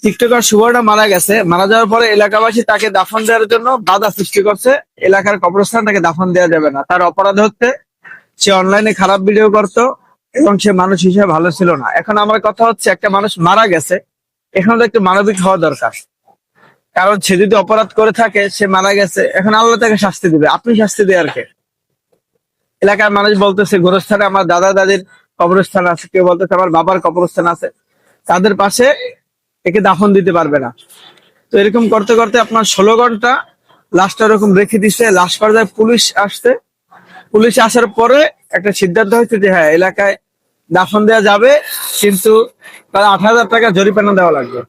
TikToker শুভটা মারা গেছে, মারা যাওয়ার পরে এলাকাবাসী তাকে দাফন দেওয়ার জন্য বাধা সৃষ্টি করছে। এলাকার কবরস্থান তাকে দাফন দেওয়া যাবে না। তার অপরাধ হচ্ছে সে অনলাইনে খারাপ ভিডিও করত এবং সে মানুষ হিসেবে ভালো ছিল না। এখন আমার কথা হচ্ছে, একটা মানুষ মারা গেছে, এখন তো একটু মানবিক হওয়া দরকার। কারণ সে যদি অপরাধ করে থাকে, সে মারা গেছে, এখন আল্লাহ তাকে শাস্তি দিবে, আপনি শাস্তি দেওয়ার কে? এলাকার মানুষ বলতেছে গোরস্থানে আমার দাদা দাদির কবরস্থান আছে, কেউ বলতেছে আমার বাবার কবরস্থান আছে, তাদের পাশে একে দাফন দিতে পারবে না। তো এরকম করতে করতে আপনার 16 ঘন্টা লাশটা এরকম রেখে দিছে। লাশ পর্যায়ে পুলিশ আসছে, পুলিশ আসার পরে একটা সিদ্ধান্ত হয়েছে যে হ্যাঁ, এলাকায় দাফন দেওয়া যাবে, কিন্তু তার 8,000 টাকা জরিমানা দেওয়া লাগবে।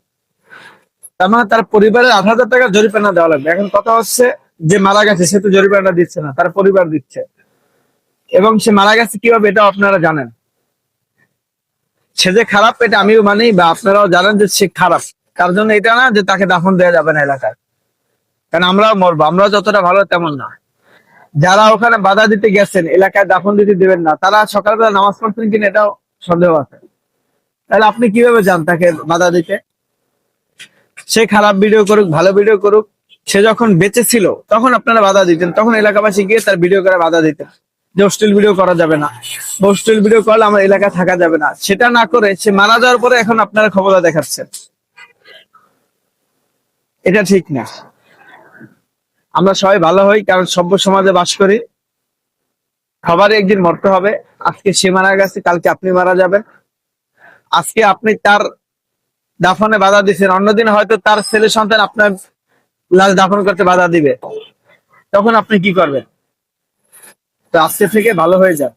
তার মানে তার পরিবারের 8,000 টাকা জরিমানা দেওয়া লাগবে। এখন কথা হচ্ছে, যে মারা গেছে সে তো জরিমানা দিচ্ছে না, তার পরিবার দিচ্ছে। এবং সে মারা গেছে কিভাবে, এটা আপনারা জানেন। সে যে খারাপ এটা আমিও মানি, বা আপনারাও জানেন যে সে খারাপ। তার জন্য এটা না যে তাকে দাফন দেওয়া যাবে না এলাকায়, কারণ আমরাও মরবো, আমরাও যতটা ভালো তেমন না। যারা ওখানে বাধা দিতে গেছেন এলাকায় দাফন দিতে দেবেন না, তারা সকালবেলা নামাজ পড়ছেন কিনা এটাও সন্দেহ আছে। তাহলে আপনি কিভাবে যান তাকে বাধা দিতে? সে খারাপ ভিডিও করুক, ভালো ভিডিও করুক, সে যখন বেঁচে ছিল তখন আপনারা বাধা দিতেন, তখন এলাকাবাসী গিয়ে তার ভিডিও করে বাধা দিতেন যে হোস্টেল ভিডিও করা যাবে না, হোস্টেল ভিডিও করলে আমার এলাকায় থাকা যাবে না। সেটা না করে সে মারা যাওয়ার পরে এখন আপনারা ক্ষমতা দেখাচ্ছেন, এটা ঠিক না। আমরা সবাই ভালো হই, কারণ সভ্য সমাজে বাস করি, সবারই একদিন মরতে হবে। আজকে সে মারা গেছে, কালকে আপনি মারা যাবেন। আজকে আপনি তার দাফনে বাধা দিচ্ছেন, অন্যদিন হয়তো তার ছেলে সন্তান আপনার লাশ দাফন করতে বাধা দিবে, তখন আপনি কি করবেন? তো আজকে থেকে ভালো হয়ে যান।